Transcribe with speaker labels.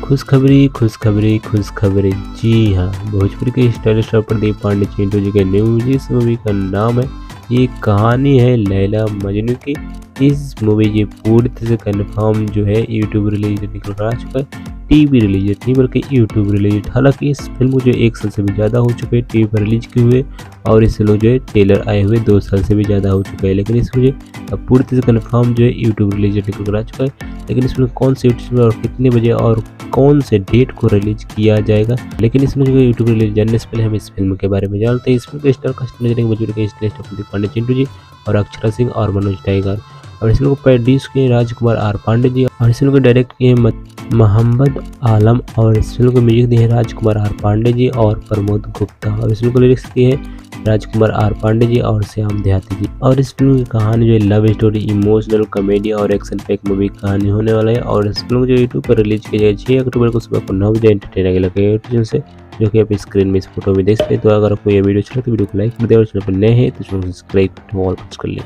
Speaker 1: खुशखबरी खुशखबरी खुशखबरी। जी हाँ, भोजपुरी के स्टाइलिश स्टार प्रदीप पांडे चिंटू जी के न्यू मूवी, इस मूवी का नाम है, ये कहानी है लैला मजनू की। इस मूवी ये पूरी तरह से कन्फर्म जो है यूट्यूब रिलीज निकल कर आ चुका है। टीवी रिलीज नहीं बल्कि यूट्यूब रिलीज। हालांकि इस फिल्म को जो 1 साल से भी ज़्यादा हो चुके हैं टीवी पर रिलीज किए हुए, और इस लोग जो है ट्रेलर आए हुए 2 साल से भी ज़्यादा हो चुका है। लेकिन इस मुझे अब पूरी तरह से कन्फर्म जो है यूट्यूब रिलीज निकल कर आ चुका है। लेकिन इसमें कौन से यूट्यूब और कितने बजे और कौन से डेट को रिलीज किया जाएगा, लेकिन इसमें जो यूट्यूब रिलीज जानने से पहले हम इस फिल्म के बारे में जानते हैं। इस फिल्म के स्टार कास्ट में बजुर्ग के स्टार प्रदीप पांडे चिंटू जी और अक्षरा सिंह और मनोज टाइगर, और इस फिल्म को प्रोड्यूस किए राजकुमार आर पांडे जी, और इस फिल्म को डायरेक्ट किए मोहम्मद आलम, और इस फिल्म को म्यूजिक दिए राजकुमार आर पांडे जी और प्रमोद गुप्ता, और इस फिल्म को लिरिक्स किए हैं राजकुमार आर पांडे जी और श्याम देहाती जी। और इस फिल्म की कहानी जो है लव स्टोरी, इमोशनल कॉमेडी और एक्शन पैक मूवी कहानी होने वाला है। और इस फिल्म को जो यूट्यूब पर रिलीज की जाएगी 6 अक्टूबर को सुबह को 9 बजे एंटरटेनर के लगे यूट्यूब से, जो कि आप स्क्रीन में इस फोटो में देख सकते हैं। तो अगर आपको ये वीडियो अच्छा लगे तो वीडियो को लाइक कर दे, और चैनल पर नए हैं तो चैनल को सब्सक्राइब कर लें।